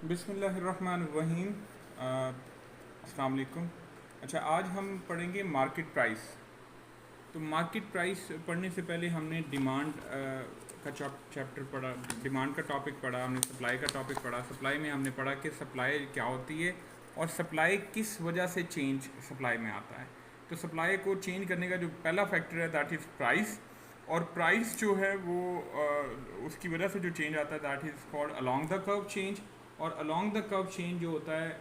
बिस्मिल्लाहिर्रहमानिर्रहीम। अस्सलाम वालेकुम। अच्छा, आज हम पढ़ेंगे मार्केट प्राइस। तो मार्केट प्राइस पढ़ने से पहले हमने डिमांड का चैप्टर पढ़ा, डिमांड का टॉपिक पढ़ा, हमने सप्लाई का टॉपिक पढ़ा। सप्लाई में हमने पढ़ा कि सप्लाई क्या होती है और सप्लाई किस वजह से चेंज सप्लाई में आता है। तो सप्लाई को चेंज करने का जो पहला फैक्टर है दैट इज़ प्राइस। और प्राइस जो है वो उसकी वजह से जो चेंज आता है that is called along the curve change. और अलोंग द कर्व चेंज जो होता है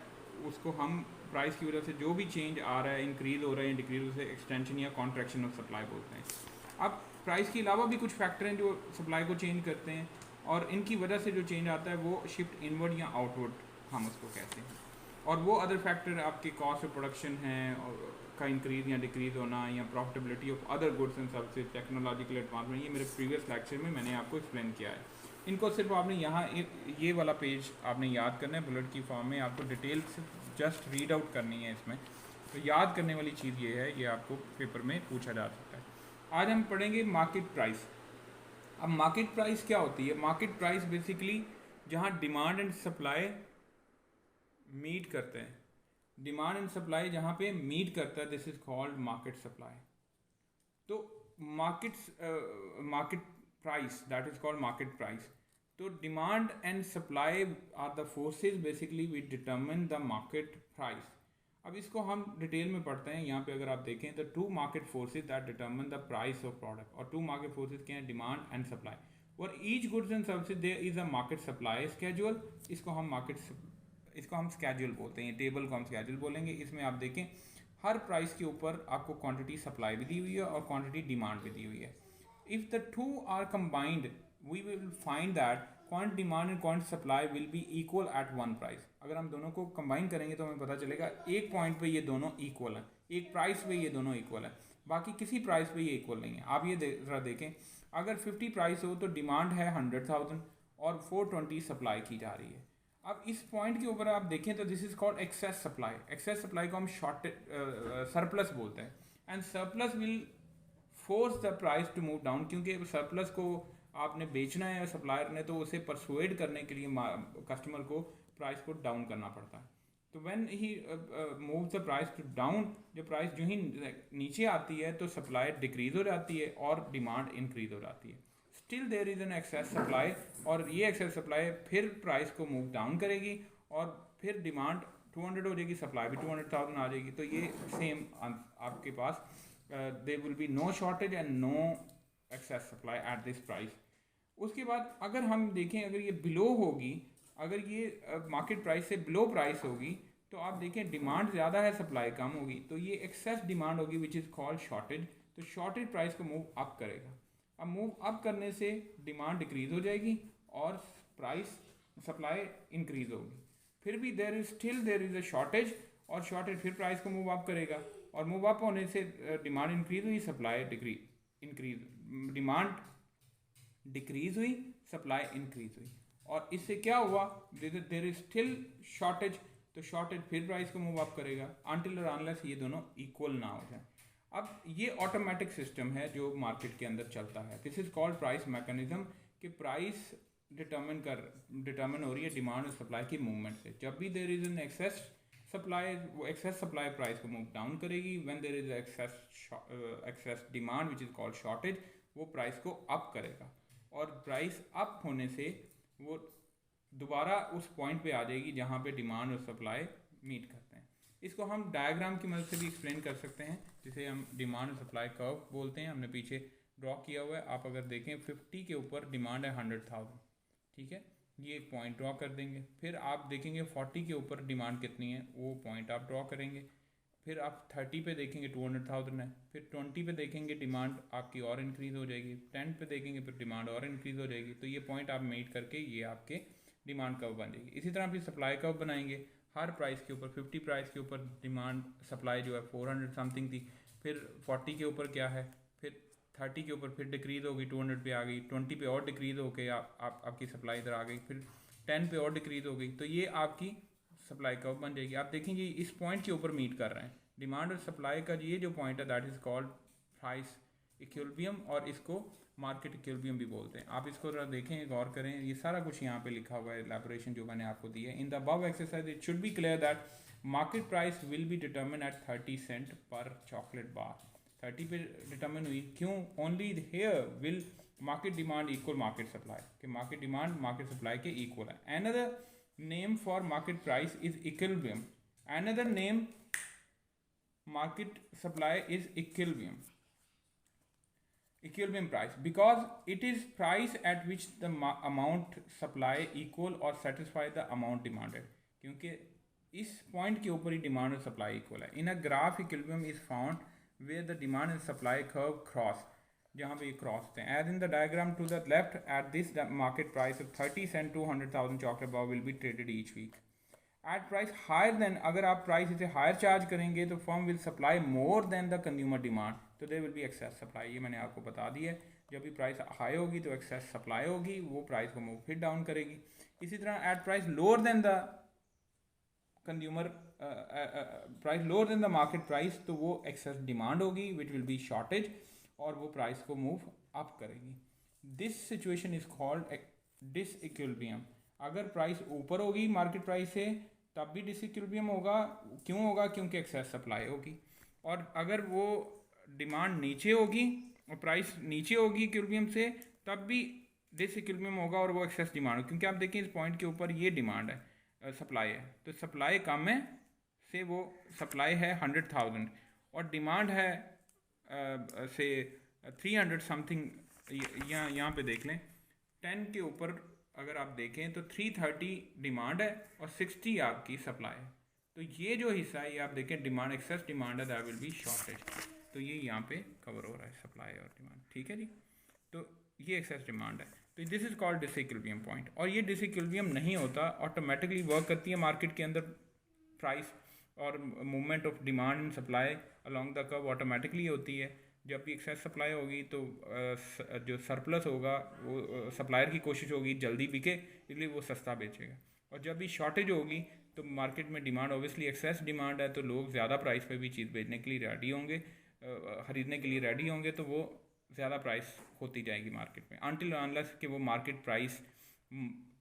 उसको हम प्राइस की वजह से जो भी चेंज आ रहा है, इंक्रीज़ हो रहा है, डिक्रीज, उसे एक्सटेंशन या कॉन्ट्रैक्शन ऑफ सप्लाई बोलते हैं। अब प्राइस के अलावा भी कुछ फैक्टर हैं जो सप्लाई को चेंज करते हैं और इनकी वजह से जो चेंज आता है वो शिफ्ट इनवर्ड या आउटवर्ड हम उसको कहते हैं। और वो अदर फैक्टर आपके कॉस्ट ऑफ प्रोडक्शन है का इंक्रीज या डिक्रीज होना, या profitability of other goods and services, technological advancement. ये मेरे प्रीवियस लेक्चर में मैंने आपको एक्सप्लेन किया है। इनको सिर्फ आपने यहाँ ये वाला पेज आपने याद करना है, बुलेट की फॉर्म में आपको डिटेल्स जस्ट रीड आउट करनी है इसमें। तो याद करने वाली चीज़ ये है, ये आपको पेपर में पूछा जा सकता है। आज हम पढ़ेंगे मार्केट प्राइस। अब मार्केट प्राइस क्या होती है? मार्केट प्राइस बेसिकली जहाँ डिमांड एंड सप्लाई मीट करते हैं, डिमांड एंड सप्लाई जहाँ पे मीट करता है, this is called market supply. तो market price that is called market price. तो demand and supply are the forces basically we determine the market price. अब इसको हम डिटेल में पढ़ते हैं। यहाँ पे अगर आप देखें तो two market forces that determine the price of product, और टू मार्केट फोर्सेज क्या है? Demand and supply. और each goods and services there is a market supply schedule. इसको हम स्केड्यूल बोलते हैं, टेबल को हम स्केड्यूल बोलेंगे। इसमें आप देखें हर प्राइस के ऊपर आपको क्वांटिटी सप्लाई भी दी हुई है और क्वांटिटी डिमांड भी दी हुई है। If the two are combined we will find that quant demand and quant supply will be equal at one price. अगर हम दोनों को कंबाइन करेंगे तो हमें पता चलेगा एक पॉइंट पे ये दोनों इक्वल हैं, एक प्राइस पे ये दोनों इक्वल हैं, बाकी किसी प्राइस पे ये इक्वल नहीं है। आप ये ज़रा देखें, अगर 50 प्राइस हो तो डिमांड है 100,000 और 420 सप्लाई की जा रही है। अब इस पॉइंट के ऊपर आप देखें तो this is called excess supply. Excess supply को हम सरप्लस बोलते हैं। And surplus will force the price to move down, क्योंकि सरप्लस को आपने बेचना है सप्लायर ने, तो उसे परसुएड करने के लिए कस्टमर को प्राइस को डाउन करना पड़ता है। तो when he move the price to down, जो प्राइस जो ही नीचे आती है तो सप्लाई डिक्रीज हो जाती है और डिमांड इंक्रीज हो जाती है। Still there is an excess supply, और ये एक्सेस सप्लाई फिर प्राइस को मूव डाउन करेगी और फिर डिमांड 200 हो जाएगी, सप्लाई भी 200,000 आ जाएगी। तो ये सेम आपके पास there will be no shortage and no excess supply at this price. उसके बाद अगर हम देखें, अगर ये बिलो होगी, अगर ये मार्केट प्राइस से बिलो प्राइस होगी, तो आप देखें डिमांड ज़्यादा है, सप्लाई कम होगी, तो ये एक्सेस डिमांड होगी विच इज़ कॉल्ड शॉर्टेज। तो शॉर्टेज प्राइस को मूव अप करेगा। अब मूव अप करने से डिमांड डिक्रीज हो जाएगी और प्राइस सप्लाई इंक्रीज होगी। फिर भी देर इज अ शॉर्टेज, और शॉर्टेज फिर प्राइस को मूव अप करेगा, और मूव अप होने से डिमांड इंक्रीज हुई, सप्लाई इंक्रीज, डिमांड डिक्रीज हुई, सप्लाई इंक्रीज हुई। और इससे क्या हुआ? देर इज स्टिल शॉर्टेज, तो शॉर्टेज फिर प्राइस को मूव अप करेगा अनटिल और अनलेस ये दोनों इक्वल ना हो जाए। अब ये ऑटोमेटिक सिस्टम है जो मार्केट के अंदर चलता है। This is called price mechanism, कि प्राइस डिटर्मिन हो रही है डिमांड और सप्लाई की मूवमेंट से। जब भी there is an excess supply, वो एक्सेस सप्लाई प्राइस को मूव डाउन करेगी। When there is excess demand which is called shortage, वो प्राइस को अप करेगा, और प्राइस अप होने से वो दोबारा उस पॉइंट पे आ जाएगी जहाँ पे डिमांड और सप्लाई मीट करते हैं। इसको हम डायग्राम की मदद से भी एक्सप्लेन कर सकते हैं, जिसे हम डिमांड और सप्लाई कर्व बोलते हैं। हमने पीछे ड्रॉ किया हुआ है, आप अगर देखें 50 के ऊपर डिमांड है 100,000, ठीक है, ये एक पॉइंट ड्रॉ कर देंगे। फिर आप देखेंगे 40 के ऊपर डिमांड कितनी है, वो पॉइंट आप ड्रॉ करेंगे। फिर आप 30 पे देखेंगे 200,000 है। फिर 20 पे देखेंगे डिमांड आपकी और इंक्रीज़ हो जाएगी। 10 पे देखेंगे फिर डिमांड और इंक्रीज़ हो जाएगी। तो ये पॉइंट आप मीट करके ये आपके डिमांड कर्व बन जाएगी। इसी तरह फिर सप्लाई कर्व बनाएंगे। हर प्राइस के ऊपर 50 प्राइस के ऊपर डिमांड सप्लाई जो है 400 समथिंग थी। फिर 40 के ऊपर क्या है, फिर 30 के ऊपर फिर डिक्रीज़ होगी, 200 पे आ गई। 20 पे और डिक्रीज़ होकर आपकी सप्लाई इधर आ गई। फिर 10 पे और डिक्रीज़ हो गई। तो ये आपकी सप्लाई कर्व बन जाएगी। आप देखेंगे इस पॉइंट के ऊपर मीट कर रहे हैं डिमांड और सप्लाई का। ये जो पॉइंट है that is called price equilibrium, और इसको मार्केट इक्विलिब्रियम भी बोलते हैं। आप इसको जरा देखें, गौर करें, ये सारा कुछ यहाँ पे लिखा हुआ है, एलैबोरेशन जो मैंने आपको दी है। In the above exercise it should be clear that market price will be determine at 30 cent per chocolate bar. 30 पे डिटर्मिन हुई, क्यों? Only here will market demand equal market supply, कि मार्केट डिमांड मार्केट सप्लाई के equal है। Another name for market price is equilibrium. Another name market supply is equilibrium price, because it is price at which the amount supply equal or satisfy the amount demanded, क्योंकि इस point के ऊपर ही demand और supply equal है। In a graph equilibrium is found where the demand and supply curve cross, जहाँ पे ये क्रॉस होते हैं। As in the diagram to the left, at this market price of 30 cent 200,000 chocolate bar will be traded each week at price higher than. अगर आप price इसे higher charge करेंगे तो firm will supply more than the consumer demand, तो there will be excess supply. ये मैंने आपको बता दिया है, जब भी प्राइस हाई होगी तो एक्सेस सप्लाई होगी, वो प्राइस को मूव फिर डाउन करेगी। इसी तरह at price lower than the consumer price lower than the market price, तो वो एक्सेस डिमांड होगी विच विल बी शॉर्टेज, और वो प्राइस को मूव अप करेगी। This situation is called disequilibrium. अगर प्राइस ऊपर होगी मार्केट प्राइस से तब भी डिसइक्विलिब्रियम होगा, क्यों होगा? क्योंकि एक्सेस सप्लाई होगी। और अगर वो डिमांड नीचे होगी और प्राइस नीचे होगी इक्विलिब्रियम से, तब भी डिसइक्विलिब्रियम होगा और वो एक्सेस डिमांड होगी। क्योंकि आप देखें इस पॉइंट के ऊपर ये डिमांड है, सप्लाई है, तो सप्लाई कम है से वो सप्लाई है 100,000 और डिमांड है से 300 समथिंग। यहाँ पे देख लें 10 के ऊपर अगर आप देखें तो 330 डिमांड है और 60 आपकी सप्लाई है। तो ये जो हिस्सा है ये आप देखें डिमांड, एक्सेस डिमांड है, दैट विल बी शॉर्टेज। तो ये यहाँ पे कवर हो रहा है सप्लाई और डिमांड, ठीक है जी। तो ये एक्सेस डिमांड है, तो this is called disequilibrium point. और ये डिसइक्विलिब्रियम नहीं होता, ऑटोमेटिकली वर्क करती है मार्केट के अंदर प्राइस और movement of demand and supply along the curve automatically होती है। जब भी एक्सेस सप्लाई होगी तो जो सरप्लस होगा वो सप्लायर की कोशिश होगी जल्दी बिके, इसलिए वो सस्ता बेचेगा। और जब भी शॉर्टेज होगी तो मार्केट में डिमांड, ऑब्वियसली एक्सेस डिमांड है, तो लोग ज़्यादा प्राइस पे भी चीज़ बेचने के लिए रेडी होंगे, ख़रीदने के लिए रेडी होंगे, तो वो ज़्यादा प्राइस होती जाएगी मार्केट में, अनटिल अनलेस कि वो मार्केट प्राइस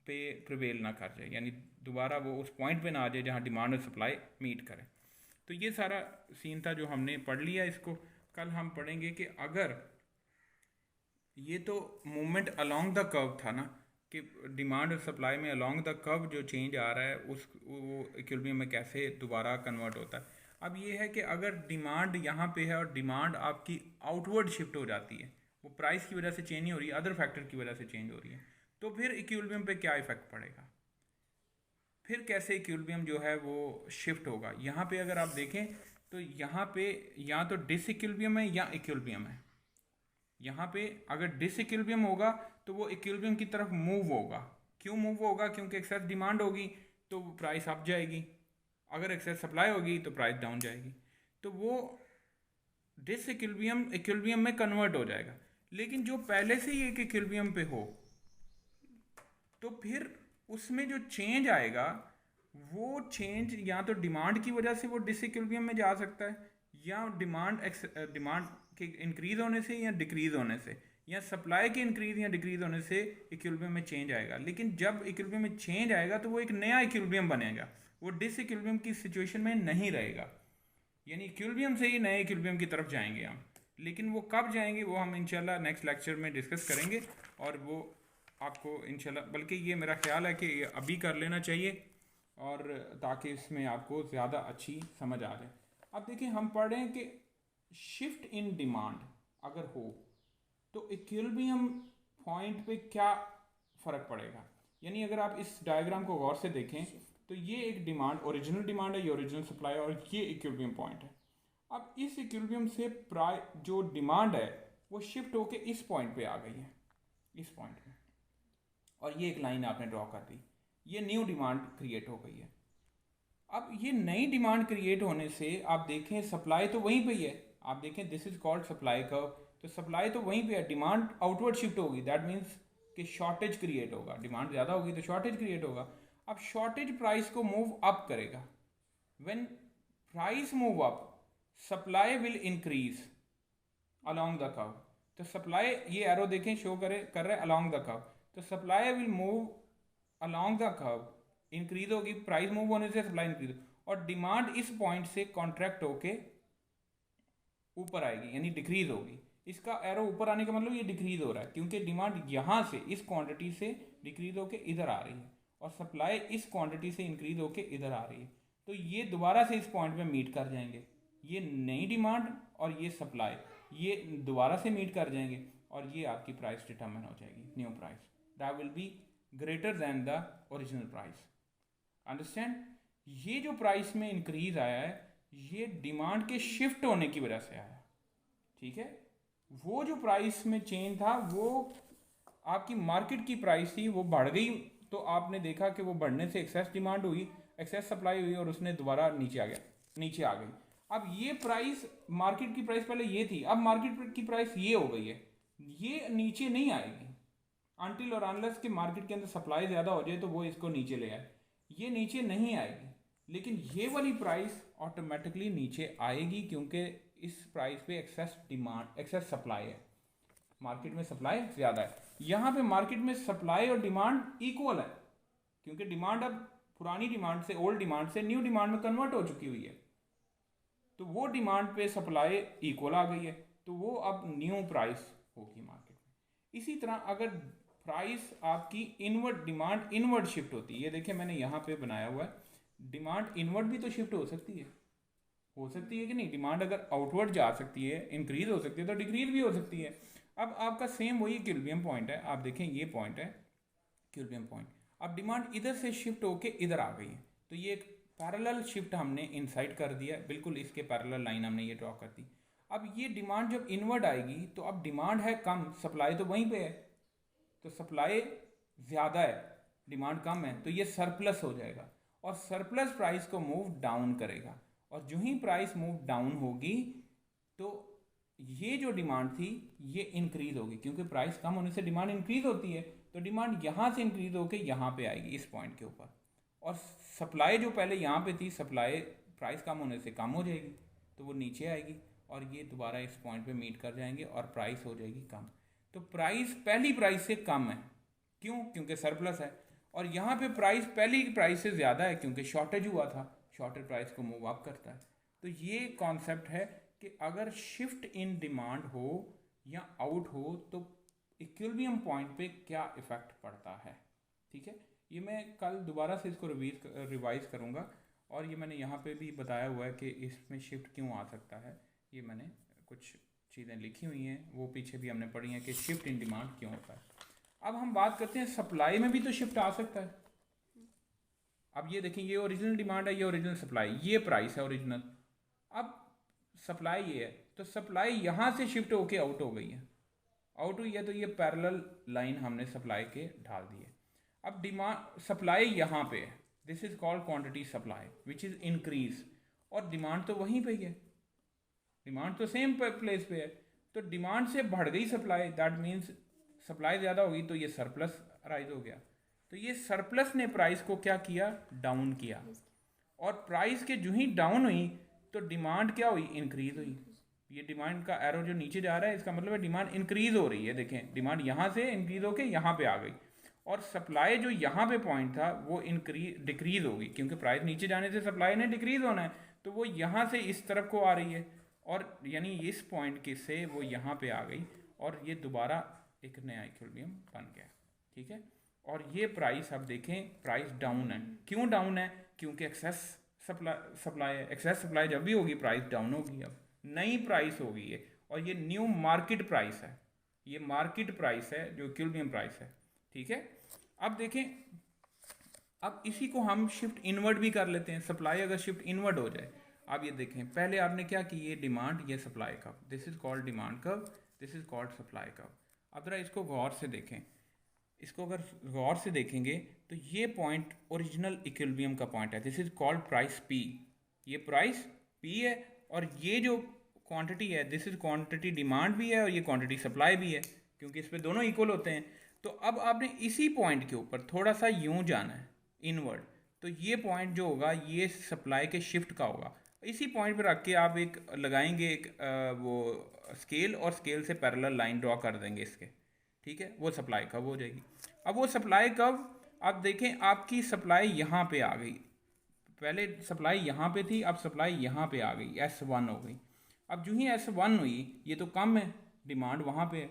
पे प्रिवेल ना कर जाए, यानी दोबारा वो उस पॉइंट पे ना आ जाए जहाँ डिमांड और सप्लाई मीट करें। तो ये सारा सीन था जो हमने पढ़ लिया। इसको कल हम पढ़ेंगे कि अगर ये तो मूवमेंट अलोंग द कर्व था ना, कि डिमांड और सप्लाई में अलोंग द कर्व जो चेंज आ रहा है उस वो इक्विलिब्रियम में कैसे दोबारा कन्वर्ट होता है। अब ये है कि अगर डिमांड यहाँ पे है और डिमांड आपकी आउटवर्ड शिफ्ट हो जाती है, वो प्राइस की वजह से चेंज नहीं हो रही, अदर फैक्टर की वजह से चेंज हो रही है, तो फिर इक्विलिब्रियम पे क्या इफेक्ट पड़ेगा, फिर कैसे इक्विलिब्रियम जो है वो शिफ्ट होगा। यहाँ पे अगर आप देखें तो यहाँ पे या तो डिसइक्विलिब्रियम है या इक्विलिब्रियम है। यहाँ पे अगर डिसइक्विलिब्रियम होगा तो वो इक्विलिब्रियम की तरफ मूव होगा। क्यों मूव होगा? क्योंकि एक्सेस डिमांड होगी तो प्राइस अप जाएगी, अगर एक्सेस सप्लाई होगी तो प्राइस डाउन जाएगी, तो वो डिसइक्विलिब्रियम इक्विलिब्रियम में कन्वर्ट हो जाएगा। लेकिन जो पहले से ही एक इक्विलिब्रियम पे हो तो फिर उसमें जो चेंज आएगा वो चेंज या तो डिमांड की वजह से वो डिसइक्विलिब्रियम में जा सकता है, या डिमांड के इंक्रीज होने से या डिक्रीज होने से, या सप्लाई के इंक्रीज या डिक्रीज होने से इक्विलिब्रियम में चेंज आएगा। लेकिन जब इक्विलिब्रियम में चेंज आएगा तो वो एक नया इक्विलिब्रियम बनेगा, वो डिसइक्विलिब्रियम की सिचुएशन में नहीं रहेगा, यानी इक्विलिब्रियम से ही नए इक्विलिब्रियम की तरफ जाएंगे हम। लेकिन वो कब जाएंगे वो हम इंशाल्लाह नेक्स्ट लेक्चर में डिस्कस करेंगे, और वो आपको इंशाल्लाह, बल्कि ये मेरा ख्याल है कि ये अभी कर लेना चाहिए, और ताकि इसमें आपको ज़्यादा अच्छी समझ आ जाए। अब देखिए हम पढ़ रहे हैं कि शिफ्ट इन डिमांड अगर हो तो इक्विलिब्रियम पॉइंट पे क्या फ़र्क पड़ेगा। यानी अगर आप इस डायग्राम को गौर से देखें तो ये एक डिमांड, ओरिजिनल डिमांड है, ये ओरिजिनल सप्लाई है, और ये इक्विलिब्रियम पॉइंट है। अब इस इक्विलिब्रियम से जो डिमांड है वो शिफ्ट होके इस पॉइंट पे आ गई है, इस पॉइंट पे, और ये एक लाइन आपने ड्रॉ कर दी, ये न्यू डिमांड क्रिएट हो गई है। अब ये नई डिमांड क्रिएट होने से आप देखें सप्लाई तो वहीं पे ही है, आप देखें this is called supply curve, तो सप्लाई तो वहीं पे है, डिमांड आउटवर्ड शिफ्ट होगी, दैट मीन्स कि शॉर्टेज क्रिएट होगा, डिमांड ज़्यादा होगी तो शॉर्टेज क्रिएट होगा। अब शॉर्टेज प्राइस को मूव अप करेगा, when price move up supply will increase along the curve, तो सप्लाई, ये एरो देखें शो कर रहा है अलोंग द कर्व, तो supply will move along the curve, increase होगी, प्राइस मूव होने से सप्लाई इंक्रीज, और डिमांड इस पॉइंट से कॉन्ट्रैक्ट होके ऊपर आएगी यानी डिक्रीज होगी। इसका एरो ऊपर आने का मतलब ये डिक्रीज हो रहा है क्योंकि डिमांड यहाँ से इस क्वांटिटी से डिक्रीज होके इधर आ रही है और सप्लाई इस क्वांटिटी से इंक्रीज होके इधर आ रही है। तो ये दोबारा से इस पॉइंट पे मीट कर जाएंगे, ये नई डिमांड और ये सप्लाई ये दोबारा से मीट कर जाएंगे और ये आपकी प्राइस डिटरमिन हो जाएगी, new price that will be greater than the original price. Understand? ये जो प्राइस में इंक्रीज आया है ये डिमांड के शिफ्ट होने की वजह से आया, ठीक है। वो जो प्राइस में चेंज था वो आपकी मार्केट की प्राइस थी, वो बढ़ गई तो आपने देखा कि वो बढ़ने से एक्सेस डिमांड हुई, एक्सेस सप्लाई हुई और उसने दोबारा नीचे आ गई। अब ये प्राइस, मार्केट की प्राइस पहले ये थी, अब मार्केट की प्राइस ये हो गई है, ये नीचे नहीं आएगी अनटिल और अनलेस कि मार्केट के अंदर सप्लाई ज़्यादा हो जाए तो वो इसको नीचे ले आए, ये नीचे नहीं आएगी। लेकिन ये वाली प्राइस ऑटोमेटिकली नीचे आएगी क्योंकि इस प्राइस पे एक्सेस सप्लाई है, मार्केट में सप्लाई ज़्यादा है। यहाँ पे मार्केट में सप्लाई और डिमांड इक्वल है क्योंकि डिमांड अब पुरानी डिमांड से, ओल्ड डिमांड से न्यू डिमांड में कन्वर्ट हो चुकी हुई है, तो वो डिमांड पे सप्लाई इक्वल आ गई है, तो वो अब न्यू प्राइस होगी मार्केट में। इसी तरह अगर प्राइस आपकी इनवर्ड, डिमांड इनवर्ड शिफ्ट होती है, ये देखिए मैंने यहाँ पे बनाया हुआ है, डिमांड इनवर्ड भी तो शिफ्ट हो सकती है कि नहीं? डिमांड अगर आउटवर्ड जा सकती है, इंक्रीज हो सकती है, तो डिक्रीज भी हो सकती है। अब आपका सेम वही इक्विलिब्रियम पॉइंट है, आप देखें ये पॉइंट है इक्विलिब्रियम पॉइंट, अब डिमांड इधर से शिफ्ट होके इधर आ गई है, तो ये एक पैरेलल शिफ्ट हमने इनसाइड कर दिया, बिल्कुल इसके पैरेलल लाइन हमने ये ड्रॉ कर दी। अब ये डिमांड जब इनवर्ड आएगी तो अब डिमांड है कम, सप्लाई तो वहीं पे है, तो सप्लाई ज़्यादा है, डिमांड कम है, तो ये सरप्लस हो जाएगा और सरप्लस प्राइस को मूव डाउन करेगा, और जो ही प्राइस मूव डाउन होगी तो ये जो डिमांड थी ये इंक्रीज होगी क्योंकि प्राइस कम होने से डिमांड इंक्रीज होती है, तो डिमांड यहाँ से इंक्रीज होकर यहाँ पे आएगी इस पॉइंट के ऊपर, और सप्लाई जो पहले यहाँ पे थी, सप्लाई प्राइस कम होने से कम हो जाएगी तो वो नीचे आएगी और ये दोबारा इस पॉइंट पे मीट कर जाएंगे और प्राइस हो जाएगी कम। तो प्राइस पहली प्राइस से कम है, क्यों? क्योंकि सरप्लस है, और यहाँ पे प्राइस पहली प्राइस से ज़्यादा है क्योंकि शॉर्टेज हुआ था, शॉर्टेज प्राइस को मूव अप करता है। तो ये कॉन्सेप्ट है कि अगर शिफ्ट इन डिमांड हो या आउट हो तो इक्विलिब्रियम पॉइंट पे क्या इफ़ेक्ट पड़ता है, ठीक है। ये मैं कल दोबारा से इसको रिवाइज करूँगा, और ये मैंने यहाँ पे भी बताया हुआ है कि इसमें शिफ्ट क्यों आ सकता है, ये मैंने कुछ चीज़ें लिखी हुई हैं, वो पीछे भी हमने पढ़ी हैं कि शिफ्ट इन डिमांड क्यों होता है। अब हम बात करते हैं सप्लाई में भी तो शिफ्ट आ सकता है। अब ये देखिए, ये ओरिजिनल डिमांड है, ये ओरिजिनल सप्लाई, ये प्राइस है ओरिजिनल, अब सप्लाई ये है, तो सप्लाई यहाँ से शिफ्ट होके आउट हो गई है, आउट हुई है, तो ये पैरेलल लाइन हमने सप्लाई के ढाल दी है। अब डिमांड, सप्लाई यहाँ पे है, this is called quantity supply which is increase, और डिमांड तो वहीं पे ही है, डिमांड तो सेम प्लेस पे है, तो डिमांड से बढ़ गई सप्लाई, दैट मीन्स सप्लाई ज़्यादा होगी तो ये सरप्लस राइज हो गया, तो ये सरप्लस ने प्राइस को क्या किया, डाउन किया, और प्राइस के जो ही डाउन हुई तो डिमांड क्या हुई, इंक्रीज हुई। ये डिमांड का एरो जो नीचे जा रहा है इसका मतलब है डिमांड इंक्रीज हो रही है, देखें डिमांड यहाँ से इंक्रीज होके यहाँ पे आ गई, और सप्लाई जो यहाँ पे पॉइंट था वो डिक्रीज होगी क्योंकि प्राइस नीचे जाने से सप्लाई ने डिक्रीज होना है, तो वो यहाँ से इस तरफ को आ रही है, और यानी इस पॉइंट के से वो यहाँ पे आ गई और ये दोबारा एक नया इक्विलिब्रियम बन गया, ठीक है। और ये प्राइस आप देखें, प्राइस डाउन है, क्यों डाउन है, क्योंकि एक्सेस सप्लाई है, एक्सेस सप्लाई जब भी होगी प्राइस डाउन होगी, अब नई प्राइस होगी ये, और ये न्यू मार्केट प्राइस है, ये मार्केट प्राइस है जो इक्विलिब्रियम प्राइस है, ठीक है। अब देखें, अब इसी को हम शिफ्ट इनवर्ड भी कर लेते हैं, सप्लाई अगर शिफ्ट इनवर्ड हो जाए, अब ये देखें पहले आपने क्या की, ये डिमांड, ये supply curve, this is called demand curve, this is called supply curve. अब जरा इसको गौर से देखें, इसको अगर गौर से देखेंगे तो ये पॉइंट ओरिजिनल इक्विलिब्रियम का पॉइंट है, this is called price P, ये प्राइस पी है, और ये जो क्वांटिटी है दिस इज क्वांटिटी डिमांड भी है और ये क्वांटिटी सप्लाई भी है क्योंकि इस पे दोनों इक्वल होते हैं। तो अब आपने इसी पॉइंट के ऊपर थोड़ा सा यूं जाना है इनवर्ड, तो ये पॉइंट जो होगा ये सप्लाई के शिफ्ट का होगा, इसी पॉइंट पे रख के आप एक लगाएंगे एक वो स्केल, और स्केल से पैरेलल लाइन ड्रॉ कर देंगे इसके, ठीक है। वो सप्लाई कब हो जाएगी। अब वो सप्लाई कब, आप देखें आपकी सप्लाई यहाँ पे आ गई, पहले सप्लाई यहाँ पे थी, अब सप्लाई यहाँ पे आ गई, S1 हो गई। अब जो ही S1 हुई, ये तो कम है, डिमांड वहाँ पे है,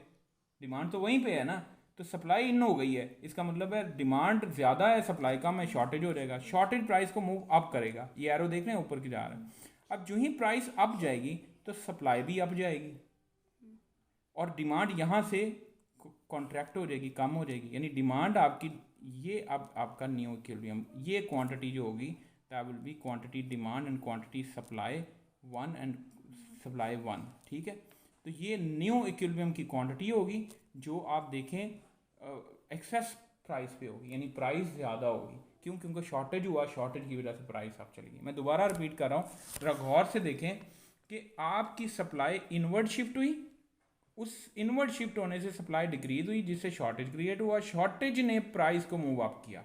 डिमांड तो वहीं पे है ना, तो सप्लाई इन हो गई है, इसका मतलब है डिमांड ज़्यादा है, सप्लाई कम है, शॉर्टेज हो जाएगा। शॉर्टेज प्राइस को मूव अप करेगा, ये एरो देख रहे हैं ऊपर की जा रहा है। अब जो ही प्राइस अप जाएगी तो सप्लाई भी अप जाएगी, और डिमांड यहाँ से कॉन्ट्रैक्ट हो जाएगी, कम हो जाएगी, यानी डिमांड आपकी, ये अब आपका न्यू इक्विलिब्रियम, ये क्वांटिटी जो होगी that will be quantity demand and quantity supply one and supply one, ठीक है। तो ये न्यू इक्विलिब्रियम की क्वांटिटी होगी जो आप देखें एक्सेस प्राइस पे होगी, यानी प्राइस ज़्यादा होगी, क्यों, क्योंकि शॉर्टेज हुआ, शॉर्टेज की वजह से प्राइस अप चली गई। मैं दोबारा रिपीट कर रहा हूँ, जरा गौर से देखें कि आपकी सप्लाई इनवर्ड शिफ्ट हुई, उस इनवर्ड शिफ्ट होने से सप्लाई डिक्रीज हुई, जिससे शॉर्टेज क्रिएट हुआ, शॉर्टेज ने प्राइस को मूव अप किया,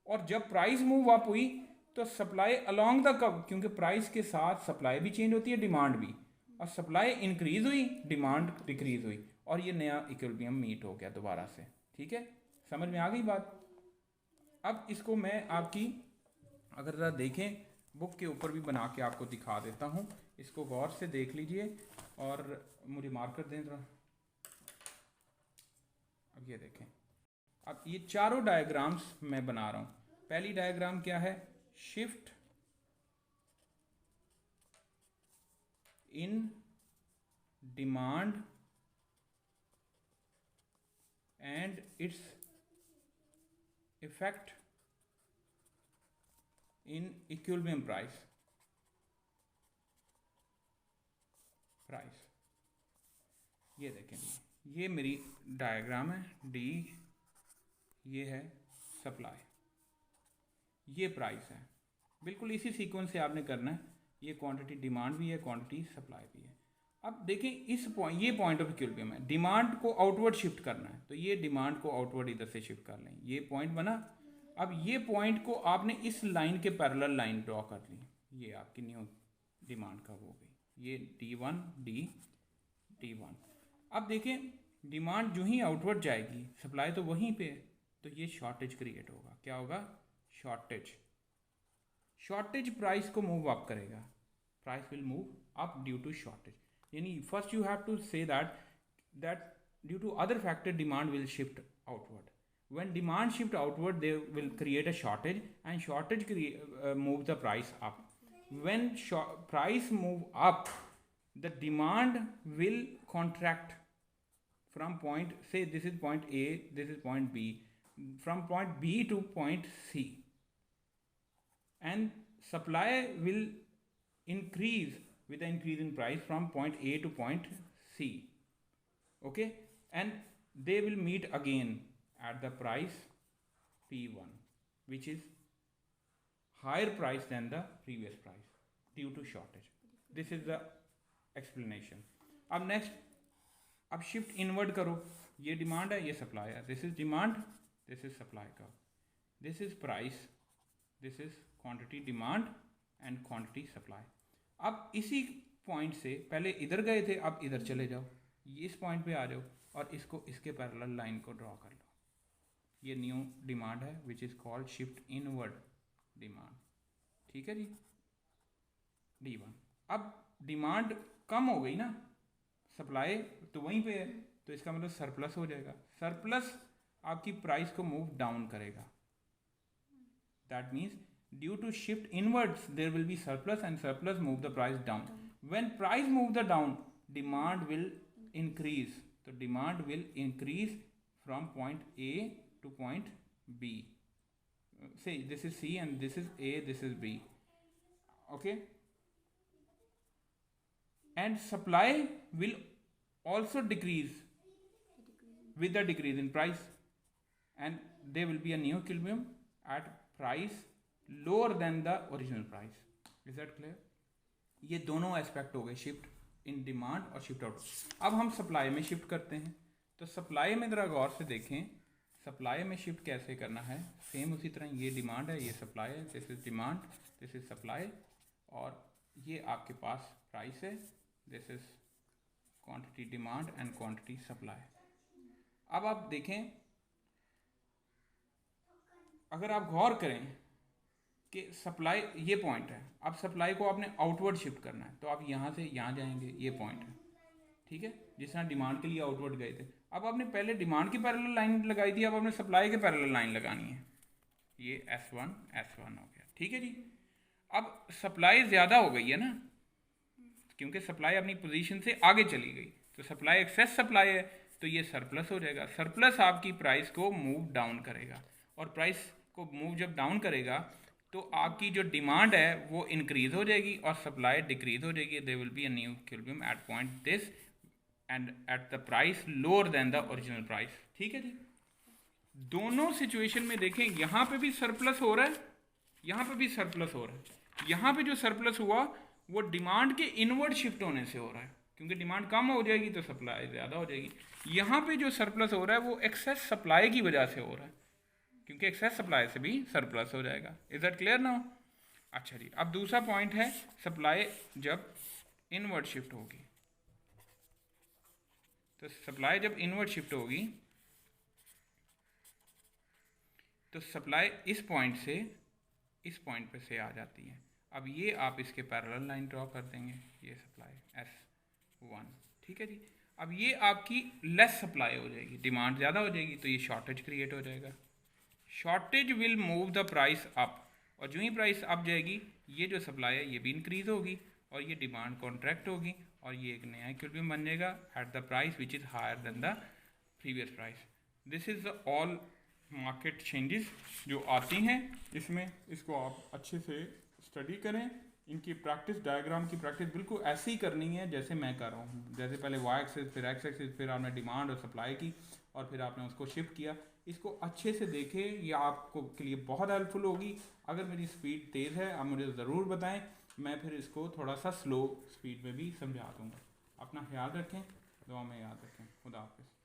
और जब प्राइस मूव अप हुई तो सप्लाई अलोंग द कर्व, क्योंकि प्राइस के साथ सप्लाई भी चेंज होती है, डिमांड भी, और सप्लाई इंक्रीज हुई, डिमांड डिक्रीज हुई, और ये नया इक्विलिब्रियम मीट हो गया दोबारा से, ठीक है। समझ में आ गई बात। अब इसको मैं आपकी अगर ज़रा देखें बुक के ऊपर भी बना के आपको दिखा देता हूँ, इसको गौर से देख लीजिए और मुझे मार्कर दें ज़रा। अब ये देखें, अब ये चारों डायग्राम्स मैं बना रहा हूँ। पहली डायग्राम क्या है, shift in demand and its effect in equilibrium price, ये देखें, ये मेरी डायग्राम है डी, ये है सप्लाई, ये प्राइस है, बिल्कुल इसी सीक्वेंस से आपने करना है। ये क्वांटिटी डिमांड भी है, क्वांटिटी सप्लाई भी है। अब देखें इस पॉइंट, ये पॉइंट ऑफ इक्विलिब्रियम है, डिमांड को आउटवर्ड शिफ्ट करना है, तो ये डिमांड को आउटवर्ड इधर से शिफ्ट कर लें, ये पॉइंट बना। अब ये पॉइंट को आपने इस लाइन के पैरेलल लाइन ड्रॉ कर ली, ये आपकी न्यू डिमांड कब हो गई, ये D1 D1। अब देखें डिमांड जो ही आउटवर्ड जाएगी, सप्लाई तो वहीं पे है, तो ये शॉर्टेज क्रिएट होगा, क्या होगा, शॉर्टेज। शॉर्टेज प्राइस को मूव अप करेगा, price will move up due to shortage, यानी first you have to say that due to other factor demand will shift outward. When demand shift outward, they will create a shortage, and shortage move the price up. When price move up, the demand will contract from point, say this is point A, this is point B, from point B to point C, and supply will increase with the increase in price from point A to point C, okay, and they will meet again at the price P1, which is higher price than the previous price due to shortage. This is the explanation. अब next, अब shift inward करो, ये demand है, ये supply है, this is demand, this is supply curve, this is price, this is quantity demand and quantity supply. अब इसी point से पहले इधर गए थे, अब इधर चले जाओ, इस पॉइंट पे आ जाओ और इसको इसके पैरेलल लाइन को ड्रॉ कर लो, ये न्यू डिमांड है which is called shift inward demand, ठीक है जी, D1। अब डिमांड कम हो गई ना, सप्लाई तो वहीं पे है, तो इसका मतलब सरप्लस हो जाएगा, सरप्लस आपकी प्राइस को मूव डाउन करेगा, that means due to shift inwards there will be surplus and surplus move the price down. When price move the down, demand will increase, तो demand will increase from point A to point B. Say this is C and this is A, this is B, okay, and supply will also decrease with the decrease in price, and there will be a new equilibrium at price lower than the original price. Is that clear? ये दोनों aspect हो गए, shift in demand और shift out. अब हम supply में shift करते हैं, तो सप्लाई में ज़रा गौर से देखें, सप्लाई में शिफ्ट कैसे करना है, सेम उसी तरह, ये डिमांड है, ये सप्लाई है, this is demand, this is supply, और ये आपके पास प्राइस है, this is quantity demand and quantity supply. अब आप देखें, अगर आप गौर करें कि सप्लाई ये पॉइंट है, अब सप्लाई को आपने आउटवर्ड शिफ्ट करना है, तो आप यहाँ से यहाँ जाएंगे, ये पॉइंट है, ठीक है, जिस तरह डिमांड के लिए आउटवर्ड गए थे। अब आपने पहले डिमांड की पैरेलल लाइन लगाई थी, अब आपने सप्लाई के पैरेलल लाइन लगानी है, ये S1 हो गया, ठीक है जी। अब सप्लाई ज़्यादा हो गई है ना, क्योंकि सप्लाई अपनी पोजीशन से आगे चली गई, तो सप्लाई एक्सेस सप्लाई है, तो ये सरप्लस हो जाएगा। सरप्लस आपकी प्राइस को मूव डाउन करेगा, और प्राइस को मूव जब डाउन करेगा तो आपकी जो डिमांड है वो इंक्रीज हो जाएगी और सप्लाई डिक्रीज हो जाएगी। There will be a new equilibrium at point this and at the price lower than the original price, ठीक है जी। दोनों सिचुएशन में देखें, यहाँ पे भी सरप्लस हो रहा है, यहाँ पे भी सरप्लस हो रहा है। यहाँ पे जो सरप्लस हुआ वो डिमांड के इनवर्ड शिफ्ट होने से हो रहा है, क्योंकि डिमांड कम हो जाएगी तो सप्लाई ज़्यादा हो जाएगी। यहाँ पे जो सरप्लस हो रहा है वो एक्सेस सप्लाई की वजह से हो रहा है, क्योंकि एक्सेस सप्लाई से भी सरप्लस हो जाएगा। Is that clear now? अच्छा जी, अब दूसरा पॉइंट है सप्लाई जब इनवर्ड शिफ्ट होगी, तो सप्लाई जब इनवर्ड शिफ्ट होगी तो सप्लाई इस पॉइंट से इस पॉइंट पे से आ जाती है। अब ये आप इसके पैरेलल लाइन ड्रॉ कर देंगे, ये सप्लाई S1, ठीक है जी। अब ये आपकी लेस सप्लाई हो जाएगी, डिमांड ज़्यादा हो जाएगी, तो ये शॉर्टेज क्रिएट हो जाएगा। Shortage will move the price up, और जो ही प्राइस अप जाएगी ये जो सप्लाई है ये भी इंक्रीज होगी और ये डिमांड कॉन्ट्रैक्ट होगी और ये एक नया इक्विलिब्रियम बन जाएगा at the price which is higher than the previous price. This is the all market changes जो आती हैं इसमें। इसको आप अच्छे से स्टडी करें, इनकी प्रैक्टिस, डायग्राम की प्रैक्टिस बिल्कुल ऐसे ही करनी है जैसे मैं कर रहा हूँ। जैसे पहले वाई एक्सिस, फिर एक्स एक्सिस, फिर आपने डिमांड और सप्लाई की और फिर आपने उसको शिफ्ट किया। इसको अच्छे से देखें, ये आपको के लिए बहुत हेल्पफुल होगी। अगर मेरी स्पीड तेज़ है आप मुझे ज़रूर बताएं, मैं फिर इसको थोड़ा सा स्लो स्पीड में भी समझा दूँगा। अपना ख्याल रखें, दुआ में याद रखें। खुदा हाफिज़।